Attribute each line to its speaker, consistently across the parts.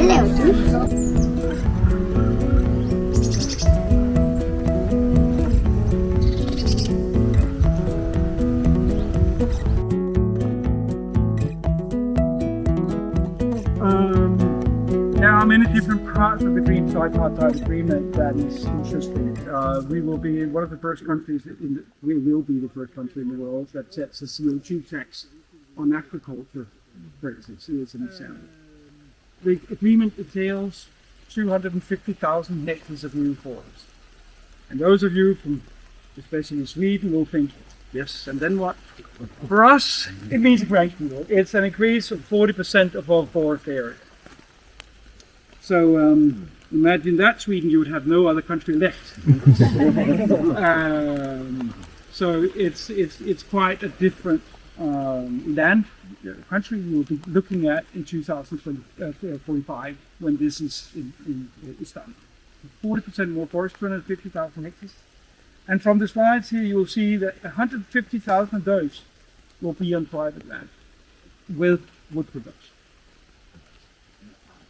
Speaker 1: There are many different parts of the green tripartite agreement that is interesting. We will be one of the first countries we will be the first country in the world that sets a CO2 tax on agriculture, for instance, as an example. The agreement entails 250,000 hectares of new forest. And those of you from especially Sweden will think, yes, and then what? For us, it means a great deal. It's an increase of 40% of all forest area. So imagine that Sweden, you would have no other country left. So it's quite a different land country we will be looking at in 2045 when this is done. 40% more forest, 250,000 hectares. And from the slides here, you will see that 150,000 of those will be on private land with wood production.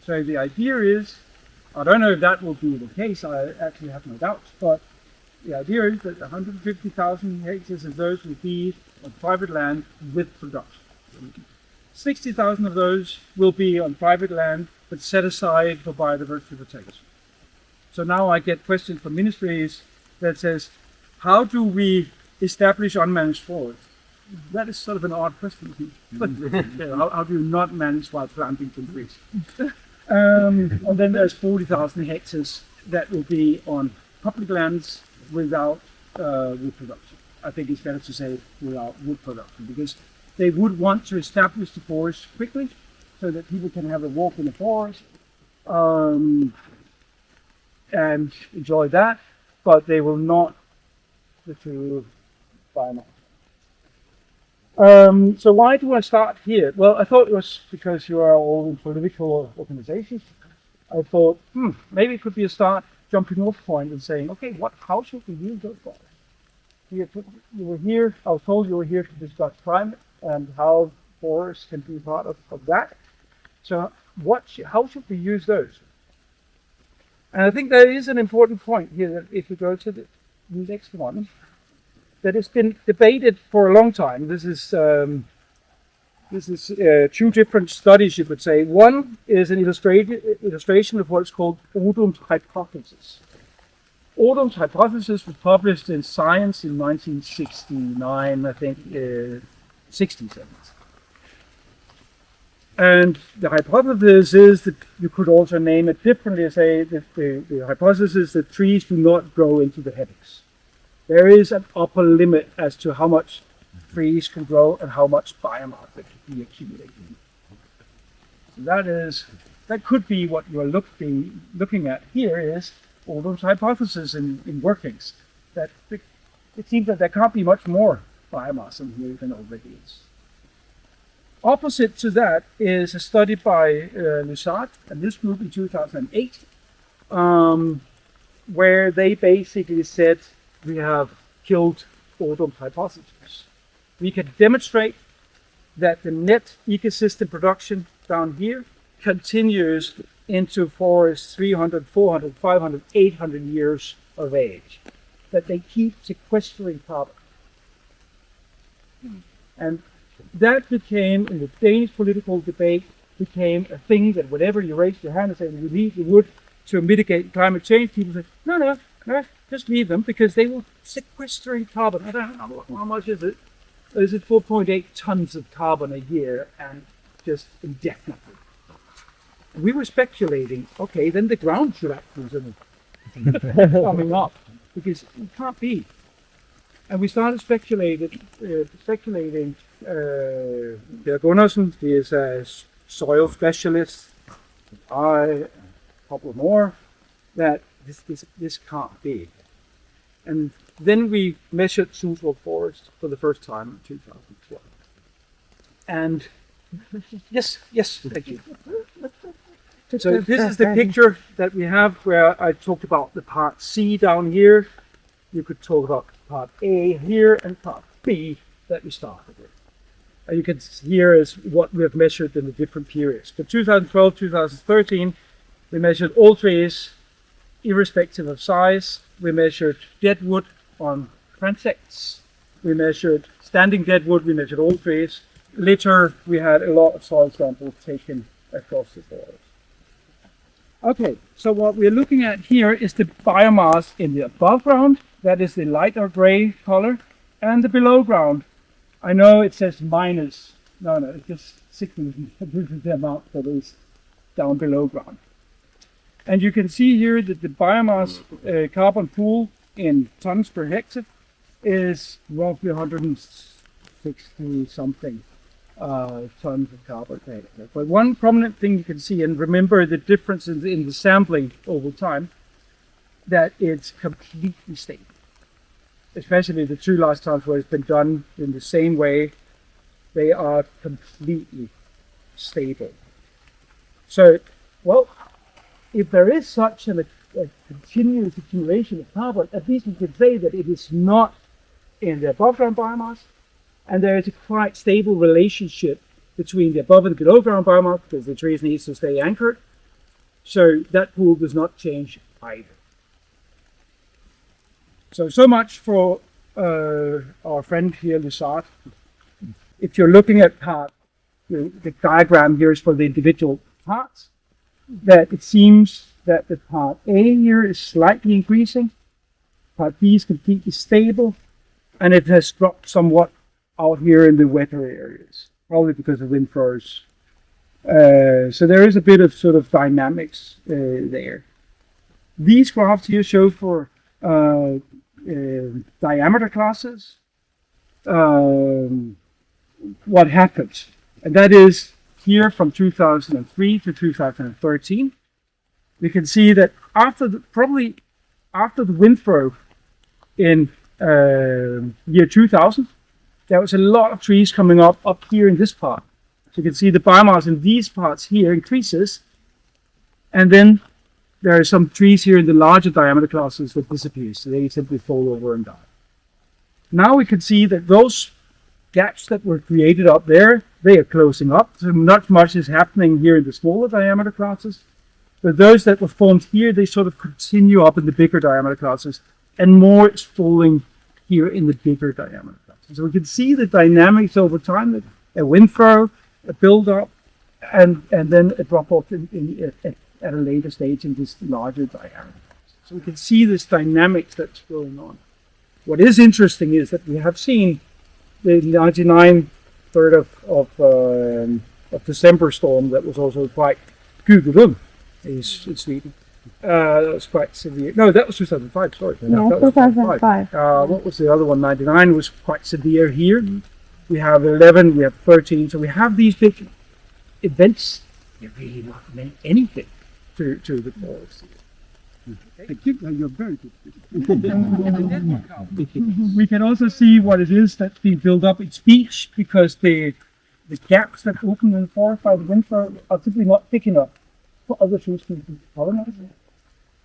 Speaker 1: So the idea is, I don't know if that will be the case, I actually have no doubts, but the idea is that 150,000 hectares of those will be on private land with production. 60,000 of those will be on private land, but set aside for biodiversity protection. So now I get questions from ministries that says, how do we establish unmanaged forests? That is sort of an odd question. But how do you not manage while planting some trees? And then there's 40,000 hectares that will be on public lands without wood production. I think it's better to say without wood production, because they would want to establish the forest quickly so that people can have a walk in the forest and enjoy that, but they will not to biomass. So why do I start here? Well, I thought it was because you are all in political organizations. I thought, maybe it could be a start jumping off point and saying, okay, how should we use those forests? You were here, I was told you were here to discuss climate and how forests can be part of that. So how should we use those? And I think there is an important point here that if we go to the next one, that has been debated for a long time. This is two different studies, you could say. One is an illustration of what's called Odom's hypothesis. Odom's hypothesis was published in Science in 1969, I think, 67. And the hypothesis is that you could also name it differently, say that the hypothesis is that trees do not grow into the heavens. There is an upper limit as to how much trees can grow and how much biomass that can be accumulated. So that could be what you are looking at here is all those hypotheses in workings. That it seems that there can't be much more biomass in here than already is. Opposite to that is a study by Lundstedt and this group in 2008, where they basically said we have killed Odom's hypothesis. We can demonstrate that the net ecosystem production down here continues into forests 300, 400, 500, 800 years of age, that they keep sequestering carbon. And that became, in the Danish political debate, became a thing that whenever you raise your hand and say, we need the wood to mitigate climate change, people say, no, just leave them because they will sequestering carbon. I don't know how much is it. Is it 4.8 tons of carbon a year and just indefinitely? We were speculating, okay, then the ground should actually coming up because it can't be. And we started speculating. Ruge-Andersen, he is a soil specialist. A couple more. That this can't be. And then we measured Sussex forest for the first time in 2012. And yes, thank you. So this is the picture that we have where I talked about the part C down here. You could talk about part A here and part B that we started with. And you can see here is what we have measured in the different periods. For 2012, 2013, We measured all trees, irrespective of size. We measured dead wood on transects. We measured standing dead wood. We measured all trees. Litter, we had a lot of soil samples taken across the forest. Okay, so what we're looking at here is the biomass in the above ground. That is the lighter gray color. And the below ground. I know it says minus. No, it just signals this is the amount that is down below ground. And you can see here that the biomass carbon pool in tons per hectare is roughly 160 something tons of carbon per hectare. But one prominent thing you can see, and remember the difference in the sampling over time, that it's completely stable. Especially the 2 last times where it's been done in the same way, they are completely stable. So, well, if there is such a continuous accumulation of carbon, at least we can say that it is not in the above ground biomass, and there is a quite stable relationship between the above and the below ground biomass because the trees need to stay anchored. So that pool does not change either. So much for our friend here, Lundstedt. If you're looking at part, the diagram here is for the individual parts, that it seems that the part A here is slightly increasing, part B is completely stable, and it has dropped somewhat out here in the wetter areas, probably because of wind flows. So there is a bit of sort of dynamics there. These graphs here show for diameter classes what happened, and that is here from 2003 to 2013. We can see that probably after the wind throw in year 2000, there was a lot of trees coming up here in this part. So you can see the biomass in these parts here increases, and then there are some trees here in the larger diameter classes that disappear, so they simply fall over and die. Now we can see that those gaps that were created up there, they are closing up. So not much is happening here in the smaller diameter classes, but those that were formed here, they sort of continue up in the bigger diameter classes, and more is falling here in the bigger diameter classes. So we can see the dynamics over time, that a wind throw, a build up, and then a drop off at a later stage in this larger diameter. So we can see this dynamics that's going on. What is interesting is that we have seen the 99 3rd of December storm that was also quite Gudrun in Sweden. That was quite severe. No, that was 2005, sorry.
Speaker 2: No, that was 2005.
Speaker 1: What was the other one? 99 was quite severe here. We have 11, we have 13. So we have these big events. They really not meant anything to the forest.
Speaker 3: Thank you. You're very good.
Speaker 1: We can also see what it is that's being built up in speech, because the gaps that open in the forest by the wind flow are simply not big enough for other trees to colonize.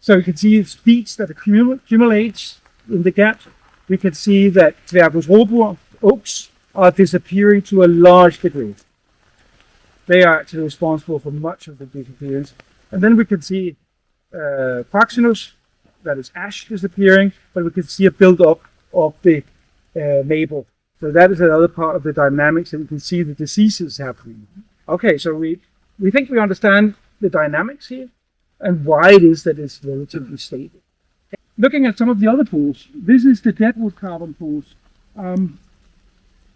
Speaker 1: So you can see speech that accumulates in the gaps. We can see that Tvergus oaks are disappearing to a large degree. They are actually responsible for much of the disappearance. And then we can see Praxinus, that is ash, disappearing, but we can see a build-up of the maple. So that is another part of the dynamics, and we can see the diseases happening. Okay, so we think we understand the dynamics here and why it is that it's relatively stable. Looking at some of the other pools, this is the deadwood carbon pools.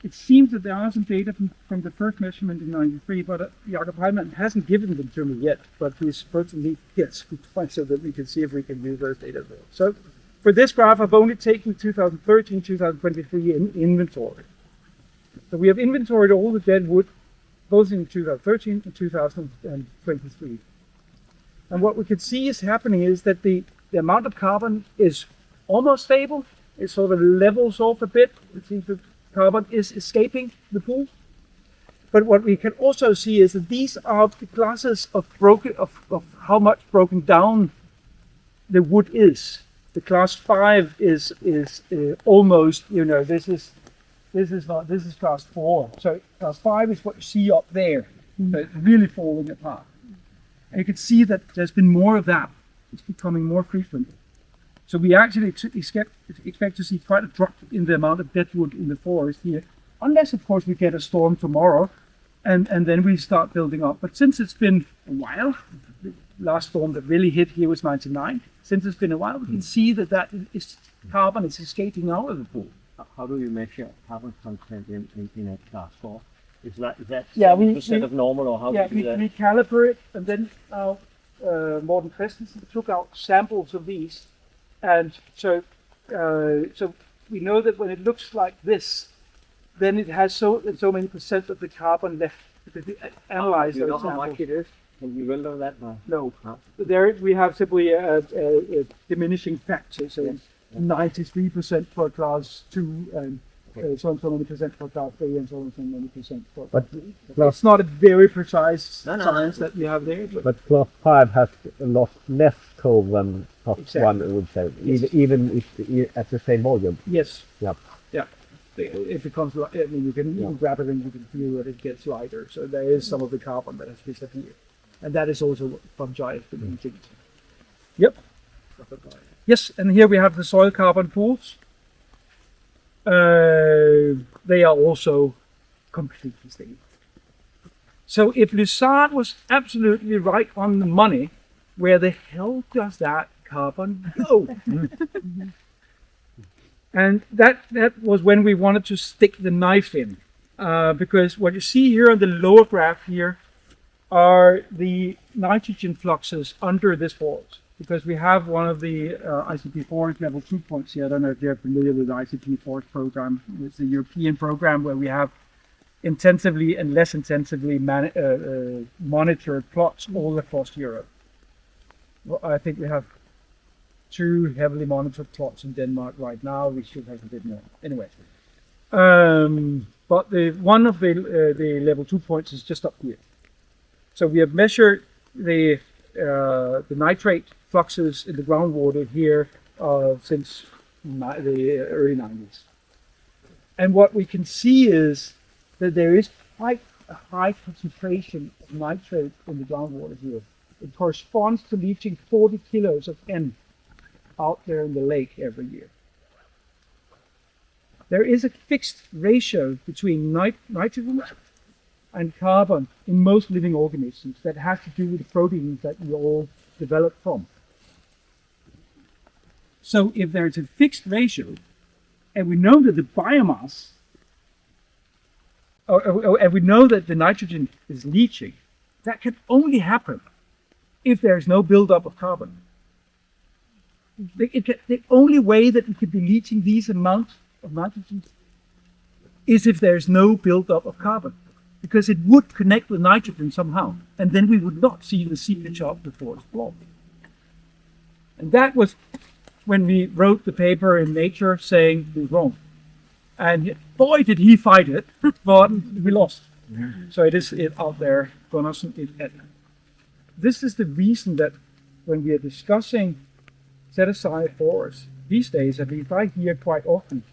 Speaker 1: It seems that there are some data from the first measurement in '93, but Jakob Heimann hasn't given them to me yet, but he's personally, yes, so that we can see if we can use those data as well. So for this graph, I've only taken 2013, 2023 in inventory. So we have inventoried all the dead wood, both in 2013 and 2023. And what we can see is happening is that the amount of carbon is almost stable. It sort of levels off a bit. It seems that carbon is escaping the pool. But what we can also see is that these are the classes of how much broken down the wood is. The class 5 is almost, this is class 4. So class 5 is what you see up there. So it's really falling apart. And you can see that there's been more of that. It's becoming more frequent. So we actually expect to see quite a drop in the amount of deadwood in the forest here, unless of course we get a storm tomorrow, and then we start building up. But since it's been a while, the last storm that really hit here was 99. Since it's been a while, we can see that carbon is escaping out of the pool.
Speaker 2: How do you measure carbon content in a class 4? Is that
Speaker 1: we
Speaker 2: of normal, or how do you do that?
Speaker 1: We calibrate it, and then now Morten Christensen took out samples of these, and so we know that when it looks like this, then it has so many percent of the carbon left, because we analyze
Speaker 2: Do you know
Speaker 1: those
Speaker 2: how
Speaker 1: samples.
Speaker 2: much it is? Can you render that by?
Speaker 1: No.
Speaker 2: No.
Speaker 1: There we have simply a diminishing factor, so it's 93% for class 2 and so many percent for class 3 and so many percent for
Speaker 3: But
Speaker 1: it's not a very precise
Speaker 2: No.
Speaker 1: science that we have there.
Speaker 3: but class 5 has a lot less coal than class
Speaker 1: Exactly.
Speaker 3: 1, I would say,
Speaker 1: Yes.
Speaker 3: even if at the same volume.
Speaker 1: Yes.
Speaker 3: Yeah.
Speaker 1: Yeah. If it comes, I mean, you can grab it and you can feel that it gets lighter. So there is some of the carbon that has disappeared, and that is also what fungi has been eating. Yep. Yes, and here we have the soil carbon pools. They are also completely stable. So if Lysard was absolutely right on the money, where the hell does that carbon go? And that was when we wanted to stick the knife in, because what you see here on the lower graph here are the nitrogen fluxes under this forest. Because we have one of the ICP Forest level 2 points here. I don't know if you're familiar with the ICP Forest program. It's a European program where we have intensively and less intensively monitored plots all across Europe. Well, I think we have 2 heavily monitored plots in Denmark right now. We should have a bit more. Anyway, but one of the level 2 points is just up here. So we have measured the nitrate fluxes in the groundwater here since the early 90s. And what we can see is that there is quite a high concentration of nitrate in the groundwater here. It corresponds to leaching 40 kilos of N out there in the lake every year. There is a fixed ratio between nitrogen and carbon in most living organisms that has to do with the proteins that we all develop from. So if there's a fixed ratio, and we know that the biomass, and we know that the nitrogen is leaching, that can only happen if there's no buildup of carbon. The only way that it could be leaching these amounts of nitrogen is if there's no buildup of carbon, because it would connect with nitrogen somehow, and then we would not see the seepage out the forest floor. And that was when we wrote the paper in Nature saying we were wrong. And boy, did he fight it, but we lost. So it is out there. This is the reason that when we are discussing set-aside forests, these days, at least I hear quite often,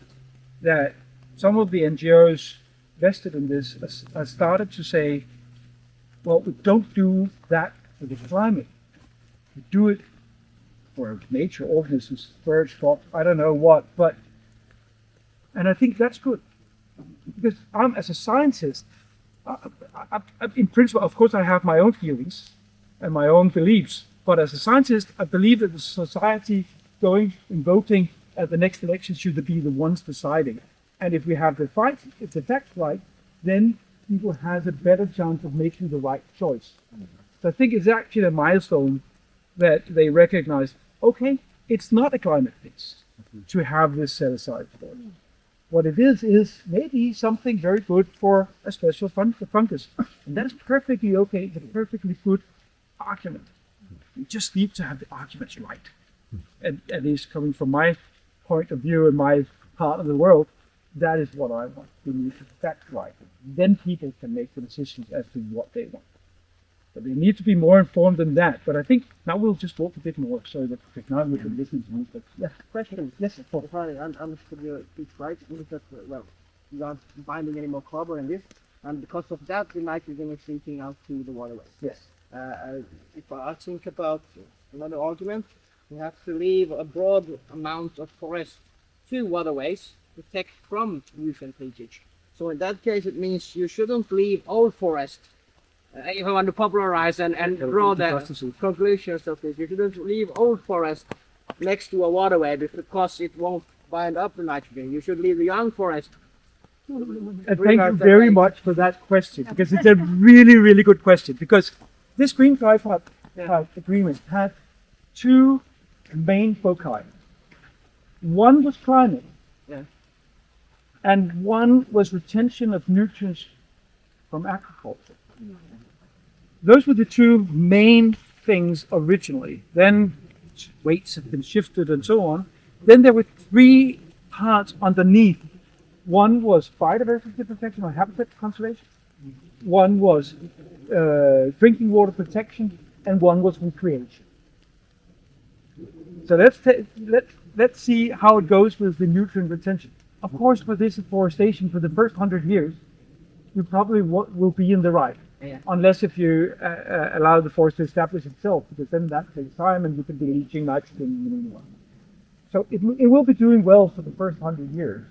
Speaker 1: that some of the NGOs vested in this have started to say, well, we don't do that for the climate. We do it for nature, organisms, birds, frogs, I don't know what, and I think that's good. Because I'm, as a scientist, in principle, of course, I have my own feelings and my own beliefs, but as a scientist, I believe that the society going and voting at the next election should be the ones deciding. And if we have the facts right, then people have a better chance of making the right choice. So I think it's actually a milestone that they recognize, okay, it's not a climate fix to have this set aside for it. What it is maybe something very good for a special fungus. And that is perfectly okay, it's a perfectly good argument. You just need to have the arguments right. And at least coming from my point of view in my part of the world, that is what I want. We need the facts right. Then people can make the decisions as to what they want. But they need to be more informed than that. But I think now we'll just talk a bit more so that technology can listen to me. But yeah, question. Yes, of course.
Speaker 4: If I understood your speech right, it means that, well, you aren't binding any more carbon in this, and because of that, the nitrogen is leaching out to the waterways.
Speaker 1: Yes.
Speaker 4: If I think about another argument, you have to leave a broad amount of forest to waterways to protect from nutrient leakage. So in that case, it means you shouldn't leave old forest. If you want to popularize and draw the conclusions of this, you shouldn't leave old forest next to a waterway because it won't bind up the nitrogen. You should leave the young forest.
Speaker 1: And thank you very much for that question, because it's a really, really good question. Because this Green Tripartite Agreement had two main foci. One was climate, and one was retention of nutrients from agriculture. Those were the two main things originally. Then weights have been shifted and so on. Then there were three parts underneath. One was biodiversity protection or habitat conservation. One was drinking water protection, and one was recreation. So let's see how it goes with the nutrient retention. Of course, for this afforestation for the first 100 years, you probably will be in the right. Unless if you allow the forest to establish itself, because then that takes time and you could be leaching nitrogen in the meanwhile. So it will be doing well for the first 100 years.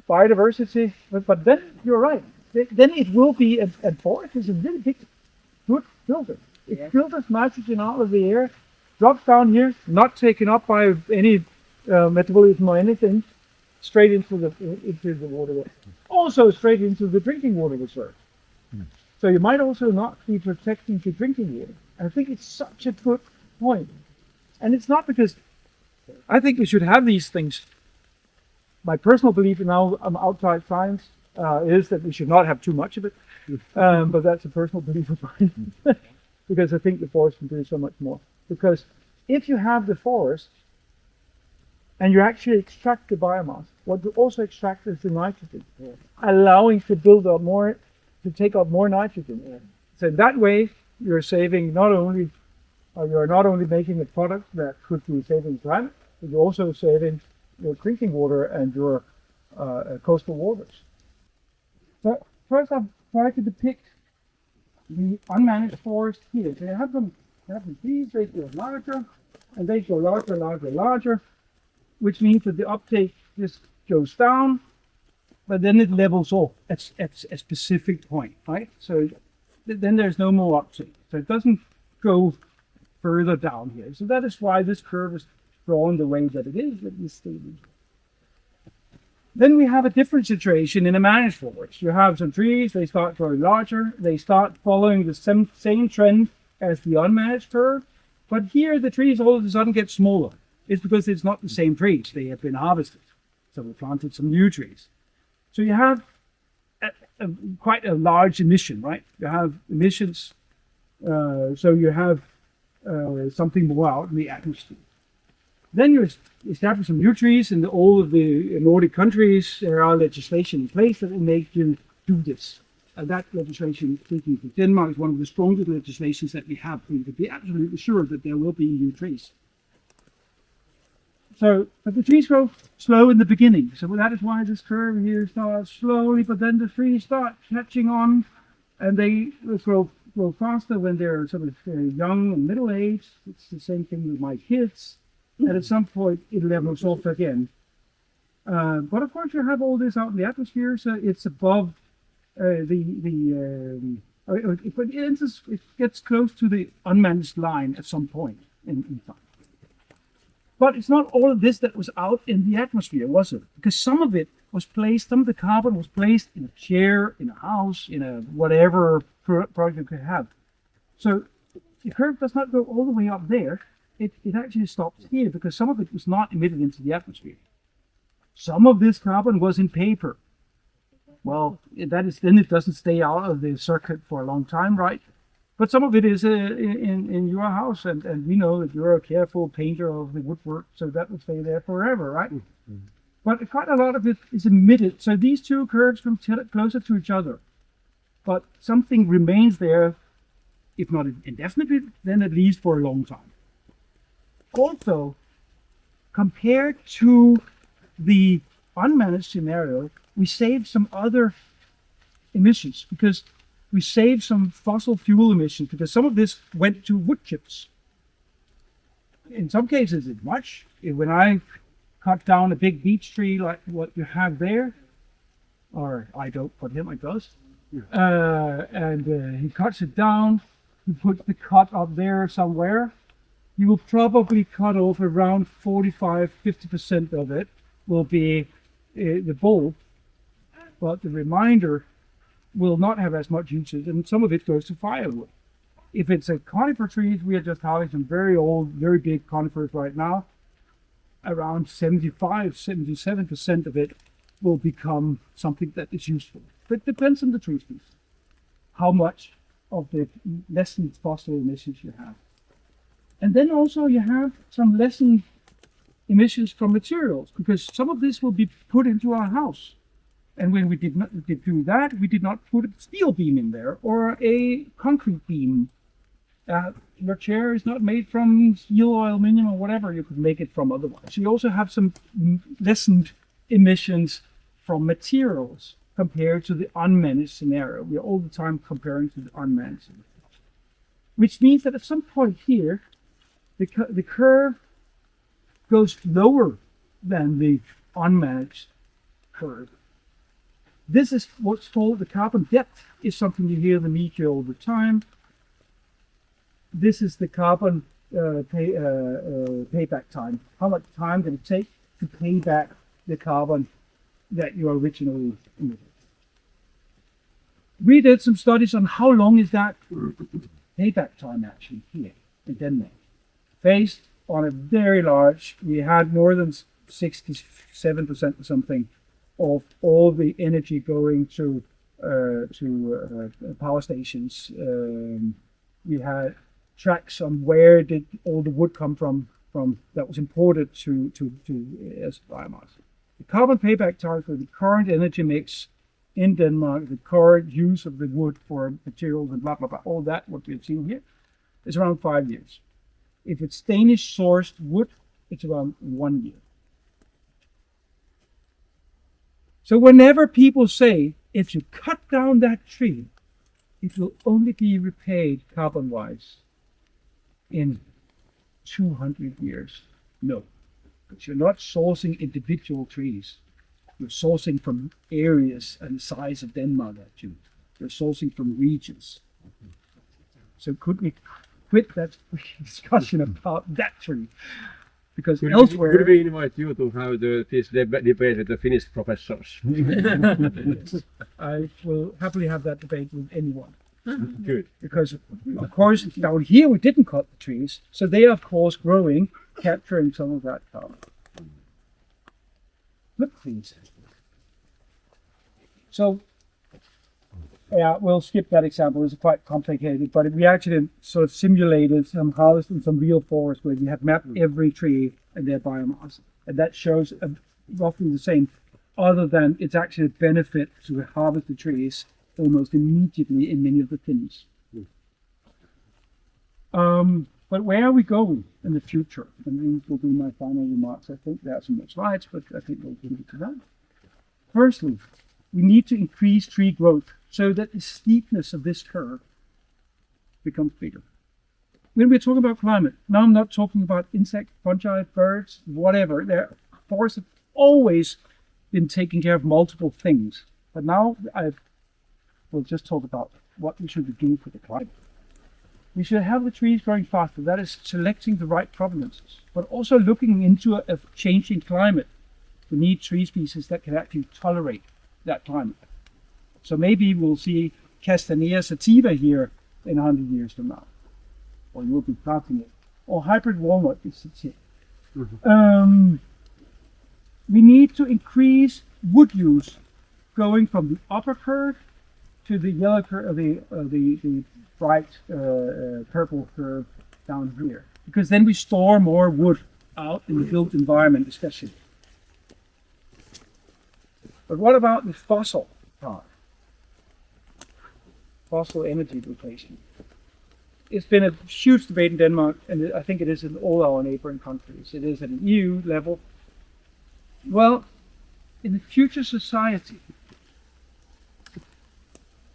Speaker 1: Biodiversity, but then you're right. Then it will be, and forest is a really big, good filter. It filters nitrogen out of the air, drops down here, not taken up by any metabolism or anything, straight into the water. Also straight into the drinking water reserve. So you might also not be protecting the drinking water. I think it's such a good point. And it's not because I think we should have these things. My personal belief, now I'm outside science, is that we should not have too much of it. But that's a personal belief of mine. Because I think the forest can do so much more. Because if you have the forest and you actually extract the biomass, what you also extract is the nitrogen, allowing to build up more, to take up more nitrogen. So in that way, you're saving you're not only making a product that could be saving climate, but you're also saving your drinking water and your coastal waters. So first I've tried to depict the unmanaged forest here. So you have them trees, they go larger, and they go larger, which means that the uptake just goes down, but then it levels off at a specific point, right? So then there's no more uptake. So it doesn't go further down here. So that is why this curve is drawn the way that it is at this stage. Then we have a different situation in a managed forest. You have some trees, they start growing larger, they start following the same trend as the unmanaged curve, but here the trees all of a sudden get smaller. It's because it's not the same trees, they have been harvested. So we planted some new trees. So you have quite a large emission, right? You have emissions, so you have something more out in the atmosphere. Then you establish some new trees in all of the Nordic countries. There are legislation in place that make you do this. And that legislation, speaking for Denmark, is one of the strongest legislations that we have. We can be absolutely sure that there will be new trees. So, but the trees grow slow in the beginning. So that is why this curve here starts slowly, but then the trees start catching on, and they grow faster when they're sort of young and middle aged. It's the same thing with my kids. And at some point it levels off again. But of course you have all this out in the atmosphere, so it's above but it gets close to the unmanaged line at some point in time. But it's not all of this that was out in the atmosphere, was it? Because some of it was placed, some of the carbon was placed in a chair, in a house, in a whatever project you could have. So the curve does not go all the way up there. It actually stops here because some of it was not emitted into the atmosphere. Some of this carbon was in paper. Well, then it doesn't stay out of the circuit for a long time, right? But some of it is in your house, and we know that you're a careful painter of the woodwork, so that will stay there forever, right? Mm-hmm. But quite a lot of it is emitted. So these two curves come closer to each other. But something remains there, if not indefinitely, then at least for a long time. Also, compared to the unmanaged scenario, we saved some other emissions because we save some fossil fuel emissions because some of this went to wood chips. In some cases, it's much. When I cut down a big beech tree like what you have there, or I don't, but him, I does, and he cuts it down, he puts the cut up there somewhere, he will probably cut off around 45-50% of it will be the bulb, but the remainder will not have as much usage, and some of it goes to firewood. If it's a conifer trees, we are just having some very old, very big conifers right now. Around 75-77% of it will become something that is useful. But it depends on the tree species, how much of the lessened fossil emissions you have. And then also you have some lessened emissions from materials, because some of this will be put into our house. And when we did do that, we did not put a steel beam in there or a concrete beam. Your chair is not made from steel or aluminum or whatever you could make it from otherwise. You also have some lessened emissions from materials compared to the unmanaged scenario. We are all the time comparing to the unmanaged scenario. Which means that at some point here, the curve goes lower than the unmanaged curve. This is what's called the carbon depth, is something you hear in the media all the time. This is the carbon payback time. How much time did it take to pay back the carbon that you originally emitted? We did some studies on how long is that payback time actually here in Denmark. Based on a very large, we had more than 67% or something of all the energy going to power stations. We had tracks on where did all the wood come from that was imported to as biomass. The carbon payback time for the current energy mix in Denmark, the current use of the wood for materials and blah blah blah, all that what we've seen here, is around 5 years. If it's Danish sourced wood, it's around 1 year. So whenever people say, if you cut down that tree, it will only be repaid carbon-wise in 200 years. No, because you're not sourcing individual trees. You're sourcing from areas and the size of Denmark actually. You're sourcing from regions. So could we quit that discussion about that tree? Because elsewhere...
Speaker 2: Could we invite you to have this debate with the Finnish professors?
Speaker 1: I will happily have that debate with anyone.
Speaker 2: Good.
Speaker 1: Because, of course, down here we didn't cut the trees, so they are, of course, growing, capturing some of that carbon. Look, please. So, yeah, we'll skip that example. It's quite complicated, but we actually sort of simulated some harvest in some real forest where we have mapped every tree and their biomass, and that shows roughly the same, other than it's actually a benefit to harvest the trees almost immediately in many of the things. But where are we going in the future? And these will be my final remarks. I think there are some more slides, but I think we'll leave it to that. Firstly, we need to increase tree growth so that the steepness of this curve becomes bigger. When we're talking about climate, now I'm not talking about insects, fungi, birds, whatever. Forests have always been taking care of multiple things. But now we'll just talk about what we should do for the climate. We should have the trees growing faster. That is selecting the right provenances, but also looking into a changing climate. We need tree species that can actually tolerate that climate. So maybe we'll see Castanea sativa here in 100 years from now, or you'll be planting it, or hybrid walnut is the tip. We need to increase wood use, going from the upper curve to the yellow curve, the bright purple curve down here, because then we store more wood out in the built environment, especially. But what about the fossil part? Fossil energy replacement. It's been a huge debate in Denmark, and I think it is in all our neighboring countries. It is at an EU level. Well, in the future society,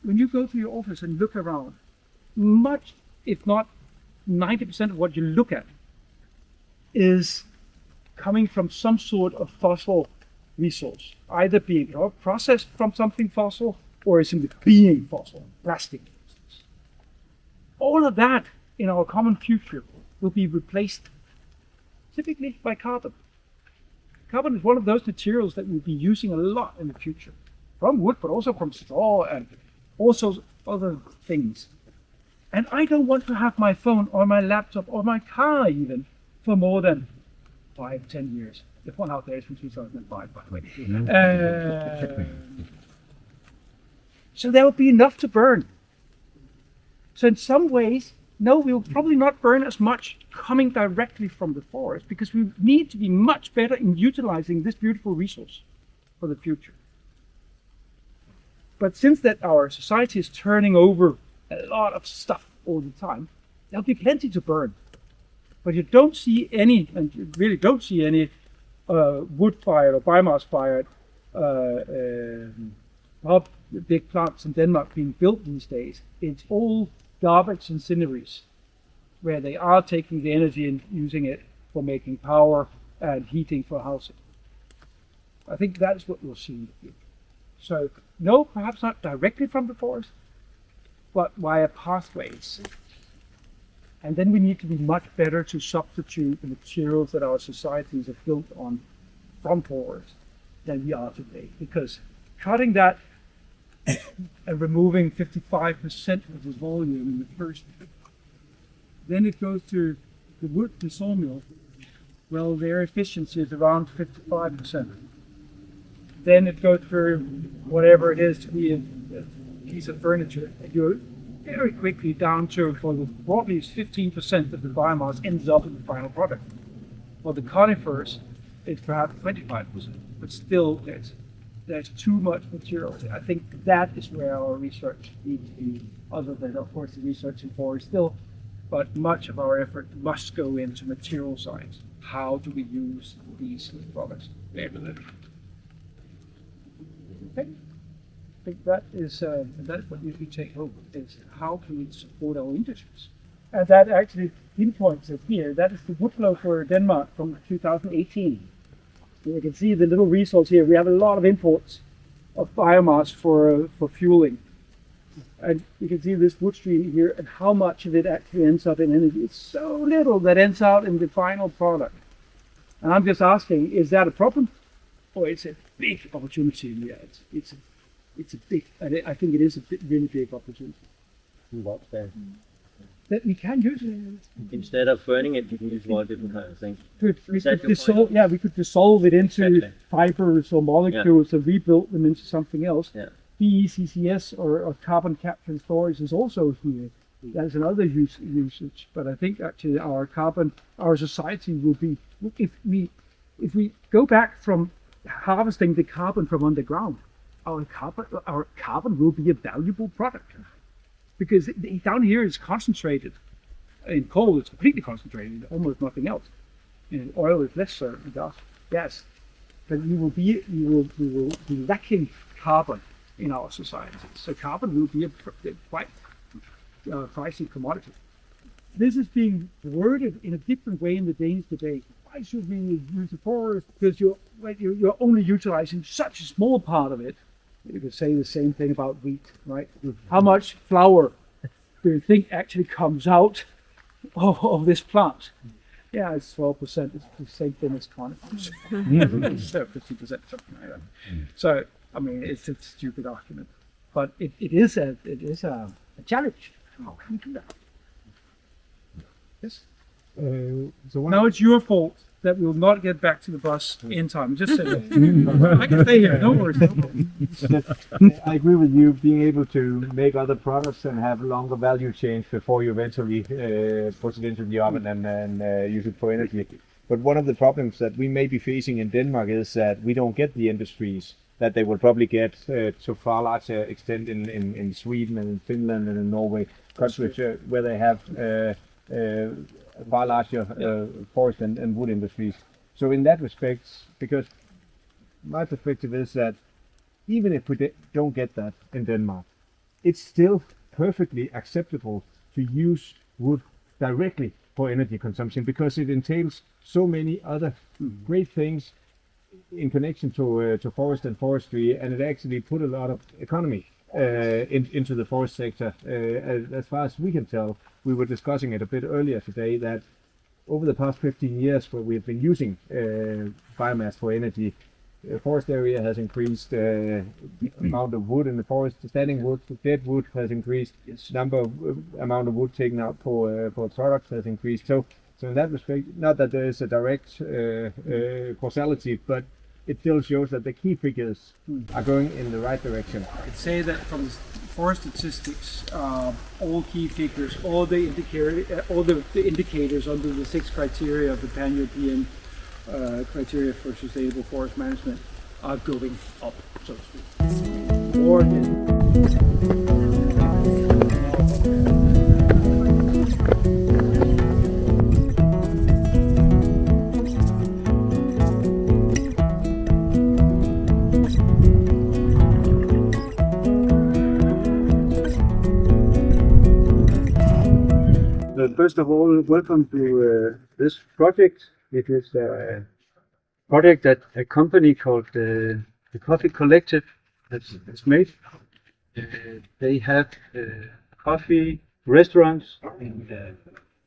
Speaker 1: when you go to your office and look around, much, if not 90% of what you look at is coming from some sort of fossil resource, either being processed from something fossil or simply being fossil, plastic, for instance. All of that in our common future will be replaced typically by carbon. Carbon is one of those materials that we'll be using a lot in the future, from wood, but also from straw and also other things. And I don't want to have my phone or my laptop or my car even for more than 5-10 years. The one out there is from 2005, by the way. So there will be enough to burn. So in some ways, no, we will probably not burn as much coming directly from the forest, because we need to be much better in utilizing this beautiful resource for the future. But since that our society is turning over a lot of stuff all the time, there'll be plenty to burn. But you don't see any, and you really don't see any wood-fired or biomass-fired big plants in Denmark being built these days. It's all garbage incineries, where they are taking the energy and using it for making power and heating for housing. I think that's what we'll see in the future. So, no, perhaps not directly from the forest, but via pathways. And then we need to be much better to substitute the materials that our societies are built on from forests than we are today. Because cutting that and removing 55% of the volume in the first, then it goes to the wood, the sawmill. Well, their efficiency is around 55%. Then it goes for whatever it is to be a piece of furniture. And you're very quickly down to, for the broadly 15% of the biomass ends up in the final product. For the conifers, it's perhaps 25%, but still there's too much material. I think that is where our research needs to be, other than, of course, the research in forest still, but much of our effort must go into material science. How do we use these products? Okay. I think that is that's what you take home, is how can we support our industries? And that actually pinpoints it here. That is the wood flow for Denmark from 2018. You can see the little resource here. We have a lot of imports of biomass for fueling. And you can see this wood stream here and how much of it actually ends up in energy. It's so little that ends out in the final product. And I'm just asking, is that a problem? Or it's a big opportunity in the end? It's a big, I think it is a really big opportunity.
Speaker 2: What's that?
Speaker 1: That we can use it.
Speaker 2: Instead of burning it, you can use more different kinds of things.
Speaker 1: We could dissolve it into fibers or molecules and rebuild them into something else.
Speaker 2: Yeah.
Speaker 1: BECCS or carbon capture and storage is also here. That's another usage. But I think actually our society will be, if we go back from harvesting the carbon from underground, our carbon will be a valuable product. Because down here it's concentrated. In coal it's completely concentrated, almost nothing else. In oil is less so, gas. But we will be lacking carbon in our society. So carbon will be a quite pricey commodity. This is being worded in a different way in the Danish debate. Why should we use the forest? Because you're only utilizing such a small part of it. You could say the same thing about wheat, right? How much flour do you think actually comes out of this plant? Yeah, it's 12%. It's the same thing as conifers. So 50%, something like that. So, I mean, it's a stupid argument, but it is a challenge. How can we do that? Yes. Now it's your fault that we will not get back to the bus in time. Just say that. I can stay here. No worries.
Speaker 3: I agree with you. Being able to make other products and have longer value chains before you eventually put it into the oven and use it for energy. But one of the problems that we may be facing in Denmark is that we don't get the industries that they will probably get to far larger extent in Sweden and in Finland and in Norway, countries where they have far larger forest and wood industries. So in that respect, because my perspective is that even if we don't get that in Denmark, it's still perfectly acceptable to use wood directly for energy consumption because it entails so many other great things in connection to forest and forestry, and it actually put a lot of economy into the forest sector. As far as we can tell, we were discussing it a bit earlier today that over the past 15 years where we've been using biomass for energy, forest area has increased, amount of wood in the forest, standing wood, dead wood has increased, amount of wood taken out for products has increased. So in that respect, not that there is a direct causality, but it still shows that the key figures are going in the right direction.
Speaker 1: I'd say that from the forest statistics, all key figures, all the indicators under the 6 criteria of the Pan-European criteria for sustainable forest management are going up, so to speak. Or
Speaker 5: First of all, welcome to this project. It is a project that a company called the Coffee Collective has made. They have coffee restaurants in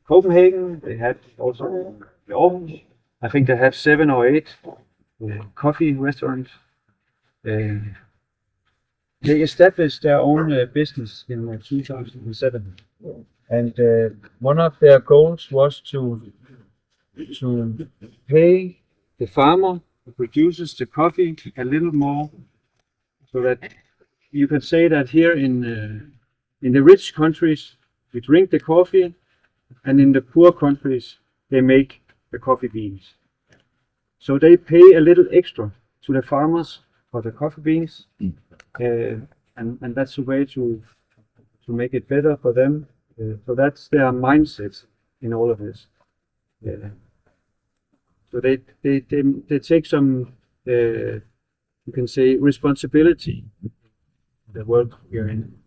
Speaker 5: Copenhagen. They have also in Aarhus. I think they have 7 or 8 coffee restaurants. They established their own business in 2007. And one of their goals was to pay the farmer who produces the coffee a little more, so that you can say that here in the rich countries we drink the coffee, and in the poor countries they make the coffee beans. So they pay a little extra to the farmers for the coffee beans, and that's a way to make it better for them. So that's their mindset in all of this. So they take some, you can say, responsibility in the work we're in.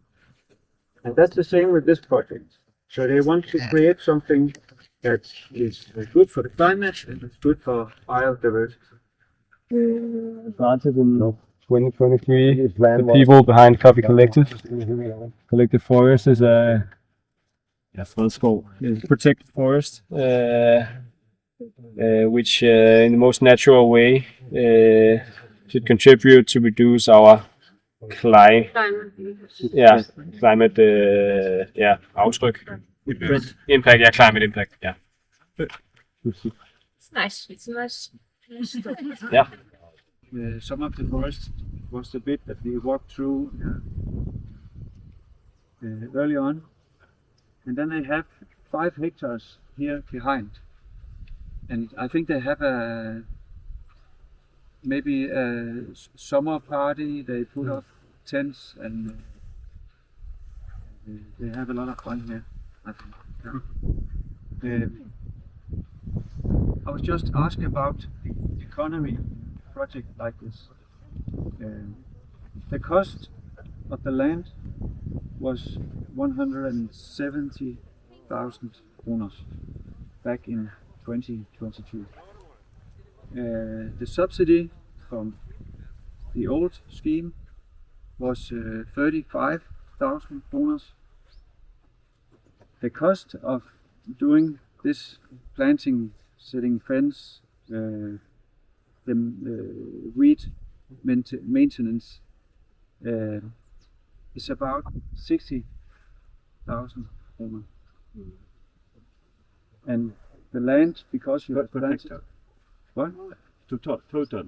Speaker 5: And that's the same with this project. So they want to create something that is good for the climate and it's good for biodiversity.
Speaker 6: Started in 2023. The people behind Coffee Collective. Collective Forest is a fredskov, protected forest, which in the most natural way should contribute to reduce our climate aftryk. Impact, climate impact,
Speaker 7: It's nice. It's nice.
Speaker 6: Yeah.
Speaker 5: Some of the forest was the bit that we walked through early on. And then they have 5 hectares here behind. And I think they have maybe a summer party. They put off tents and they have a lot of fun here, I think. Yeah. I was just asking about the economy project like this. The cost of the land was 170,000 kroner back in 2022. The subsidy from the old scheme was 35,000 kroner. The cost of doing this planting, setting fence, the weed maintenance is about 60,000 kroner. And the land, because you have planted, what?
Speaker 8: Total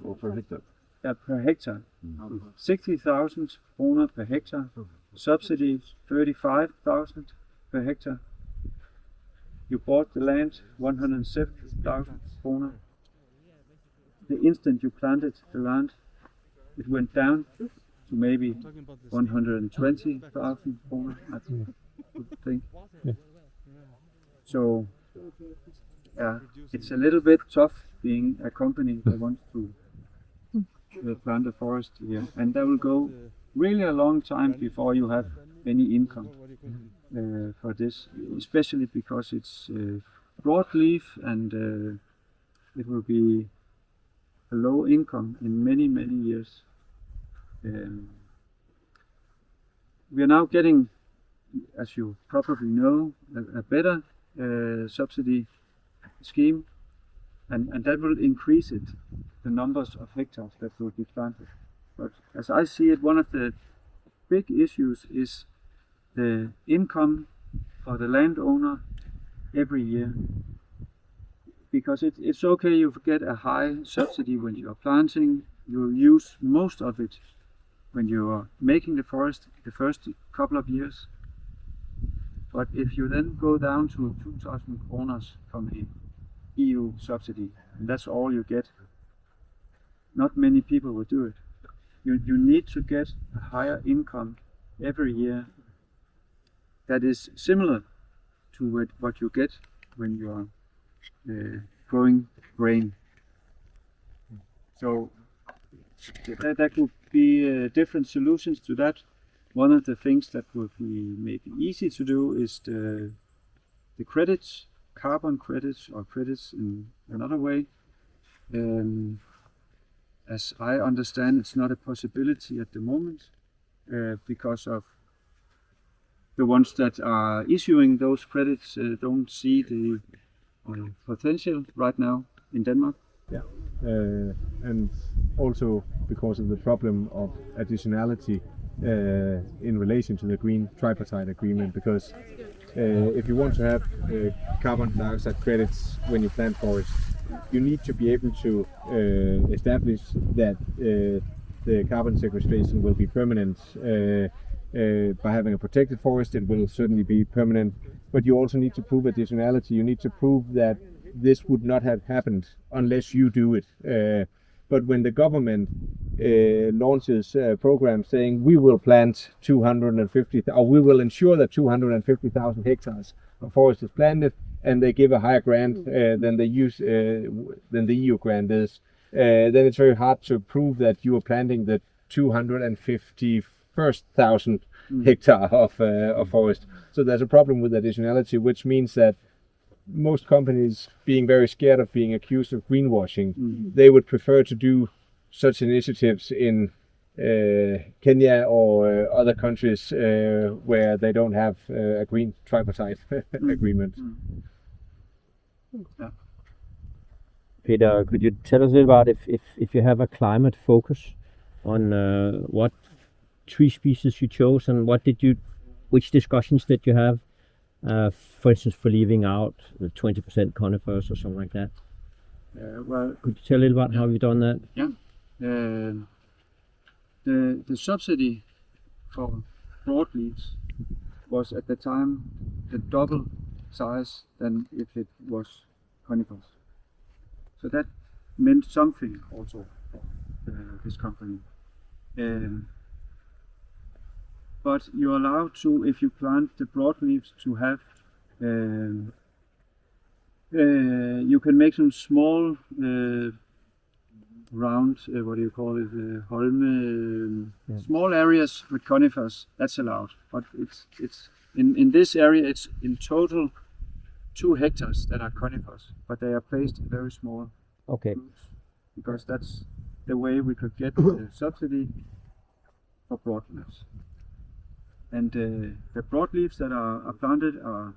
Speaker 8: or per hectare?
Speaker 5: Per hectare. 60,000 kroner per hectare. Subsidy 35,000 per hectare. You bought the land 170,000 kroner. The instant you planted the land, it went down to maybe 120,000 kroner, I think. So, yeah, it's a little bit tough being a company that wants to plant a forest here, and that will go really a long time before you have any income for this, especially because it's broadleaf and it will be a low income in many years. We are now getting, as you probably know, a better subsidy scheme, and that will increase the numbers of hectares that will be planted. But as I see it, one of the big issues is the income for the landowner every year. Because it's okay you get a high subsidy when you are planting, you will use most of it when you are making the forest the first couple of years. But if you then go down to 2,000 kroners from the EU subsidy, and that's all you get, not many people will do it. You need to get a higher income every year that is similar to what you get when you are growing grain. So there could be different solutions to that. One of the things that would be maybe easy to do is the credits, carbon credits or credits in another way. As I understand, it's not a possibility at the moment because of the ones that are issuing those credits don't see the potential right now in Denmark.
Speaker 3: Yeah, and also because of the problem of additionality in relation to the green tripartite agreement, because if you want to have carbon dioxide credits when you plant forests, you need to be able to establish that the carbon sequestration will be permanent. By having a protected forest, it will certainly be permanent, but you also need to prove additionality. You need to prove that this would not have happened unless you do it. But when the government launches a program saying we will plant 250, or we will ensure that 250,000 hectares of forest is planted, and they give a higher grant than the EU grant is, then it's very hard to prove that you are planting the 251,000 hectare of forest. So there's a problem with additionality, which means that most companies, being very scared of being accused of greenwashing, they would prefer to do such initiatives in Kenya or other countries where they don't have a green tripartite agreement.
Speaker 5: Yeah.
Speaker 2: Peter, could you tell us a little about if you have a climate focus on what tree species you chose and which discussions did you have, for instance, for leaving out the 20% conifers or something like that?
Speaker 5: Well,
Speaker 2: could you tell a little about how you've done that?
Speaker 5: Yeah. The subsidy for broadleaves was at the time the double size than if it was conifers. So that meant something also for this company. But you're allowed to, if you plant the broadleaves, to have you can make some small round, what do you call it, holme, small areas with conifers. That's allowed, but it's in this area it's in total 2 hectares that are conifers, but they are placed in very small groups, because that's the way we could get the subsidy for broadleaves. And the broadleaves that are planted are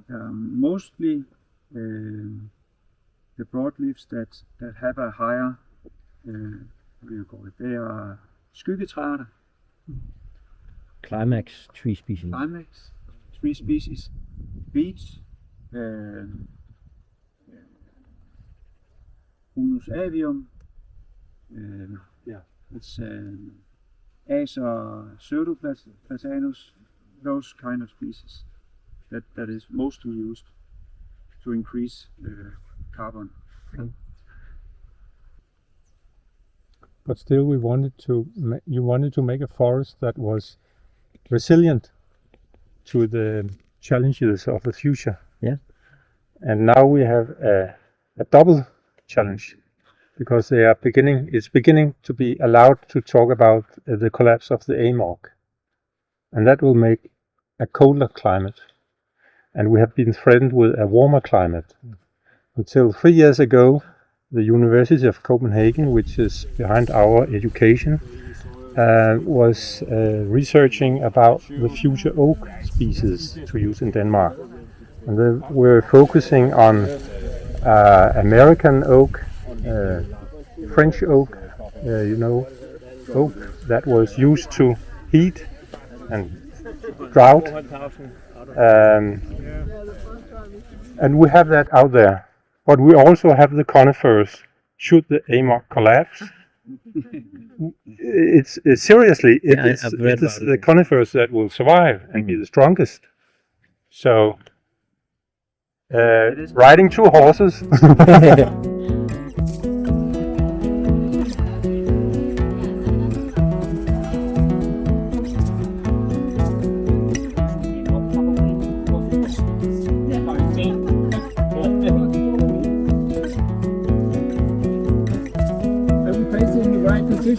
Speaker 5: mostly the broadleaves that have a higher, what do you call it? They are skyggetræer.
Speaker 2: Climax tree species.
Speaker 5: Climax tree species. Beech, Prunus avium. It's Acer pseudoplatanus, those kind of species that is mostly used to increase carbon.
Speaker 6: But still, you wanted to make a forest that was resilient to the challenges of the future.
Speaker 2: Yeah.
Speaker 6: And now we have a double challenge, because it's beginning to be allowed to talk about the collapse of the AMOC.
Speaker 7: and that will make a colder climate. And we have been threatened with a warmer climate. Until 3 years ago, the University of Copenhagen, which is behind our education, was researching about the future oak species to use in Denmark. And we're focusing on American oak, French oak, oak that was used to heat and drought. And we have that out there. But we also have the conifers. Should the AMOC collapse? It's seriously, it is the conifers that will survive and be the strongest. So, riding 2 horses.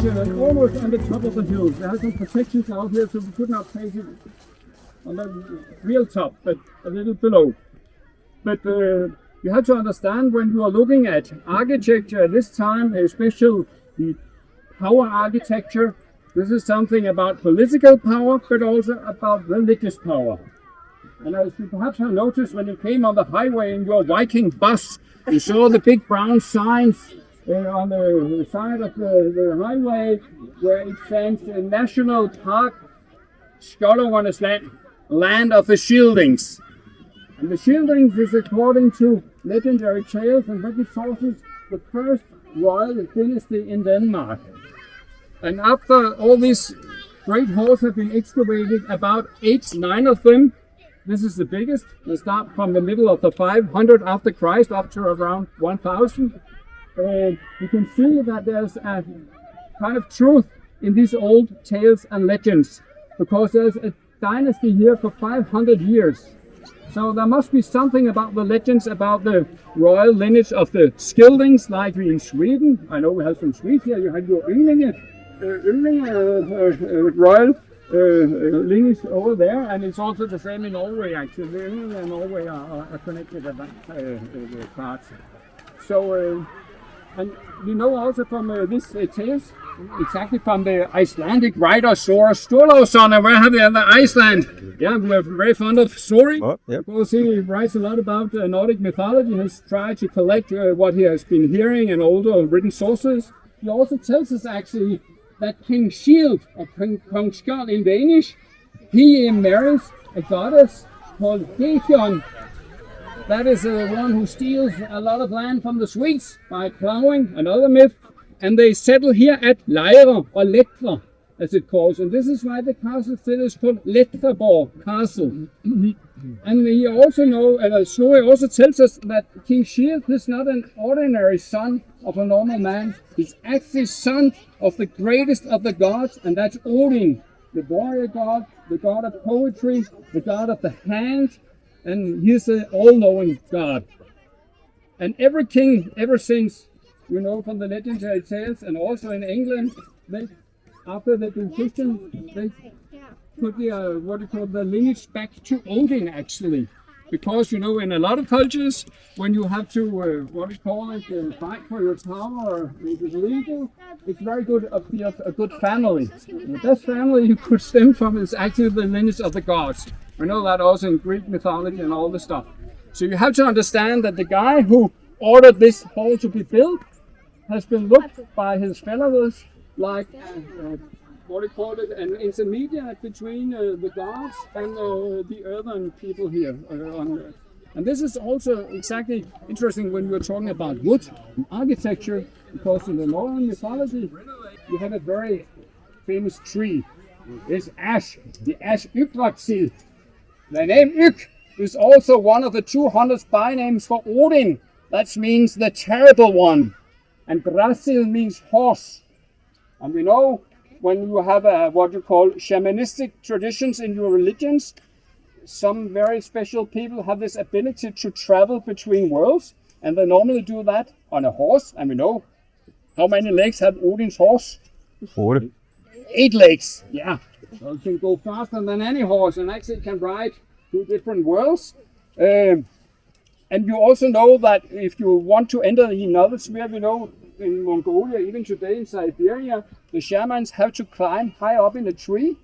Speaker 1: And almost on the top of the hill. There are some protections out here, so we could not place it on the real top, but a little below. But you have to understand, when you are looking at architecture at this time, especially the power architecture, this is something about political power, but also about religious power. And as you perhaps have noticed, when you came on the highway in your Viking bus, you saw the big brown signs on the side of the highway where it stands National Park Skjoldenes land of the Scyldings. And the Scyldings is, according to legendary tales and written sources, the first royal dynasty in Denmark. And after all these great halls have been excavated, about 9 of them, this is the biggest. They start from the middle of the 500 after Christ up to around 1000. You can see that there's a kind of truth in these old tales and legends, because there's a dynasty here for 500 years. So there must be something about the legends about the royal lineage of the Scyldings, like in Sweden. I know we have some Swedes here. You have your Yllinge royal lineage over there, and it's also the same in Norway. Actually, Yllinge and Norway are connected at that part. So. And you know also from this tales, exactly from the Icelandic writer Snorri Sturluson, and where have we the Iceland? Yeah, we're very fond of Snorri. Because he writes a lot about Nordic mythology. He has tried to collect what he has been hearing in older written sources. He also tells us actually that King Shield, or Kong Skjold in Danish, he marries a goddess called Heidjon. That is the one who steals a lot of land from the Swedes by plowing, another myth. And they settle here at Lejre or Lettre, as it calls. And this is why the castle still is called Letreborg Castle. And he also Snorri also tells us that King Shield is not an ordinary son of a normal man. He's actually son of the greatest of the gods, and that's Odin, the warrior god, the god of poetry, the god of the hand, and he's an all-knowing God. And every king ever since, you know from the legendary tales, and also in England, after they've been Christian, they put the lineage back to Odin actually. Because, you know, in a lot of cultures, when you have to, fight for your power, or it is legal, it's very good to be of a good family. The best family you could stem from is actually the lineage of the gods. We know that also in Greek mythology and all this stuff. So you have to understand that the guy who ordered this hall to be built has been looked by his followers like an intermediate between the gods and the earthen people here on Earth. And this is also exactly interesting when we're talking about wood and architecture, because in the Northern mythology you have a very famous tree. It's ash, the ash Yggdrasil. The name Ygg is also one of the 200 bynames for Odin. That means the terrible one. And Drasil means horse. And we know when you have what you call shamanistic traditions in your religions, some very special people have this ability to travel between worlds, and they normally do that on a horse. And we know how many legs have Odin's horse?
Speaker 6: 8.
Speaker 1: 8 legs, yeah.
Speaker 9: So it can go faster than any horse and actually can ride through different worlds. And you also know that if you want to enter the knowledge sphere, we know in Mongolia, even today in Siberia, the shamans have to climb high up in a tree,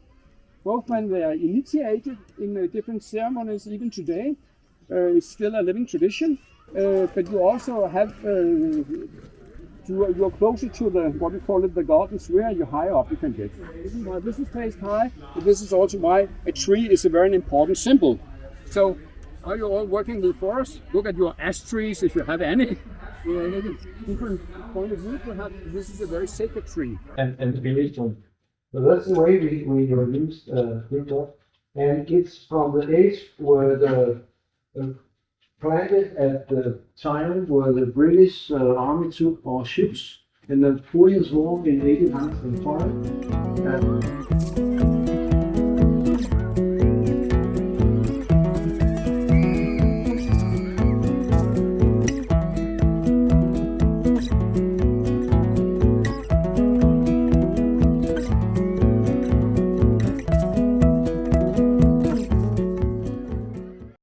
Speaker 9: both when they are initiated in different ceremonies, even today. It's still a living tradition, but you also have, you're closer to the, what we call it, the garden sphere, you're higher up you can get. This is why this is placed high, but this is also why a tree is a very important symbol. So, are you all working with forests? Look at your ash trees, if you have any. Different point of view, perhaps this is a very sacred tree.
Speaker 3: And spiritual. So that's the way we use Hlynur. And it's from the age where the planted at the time where the British army took our ships in the Portin's war in 1805.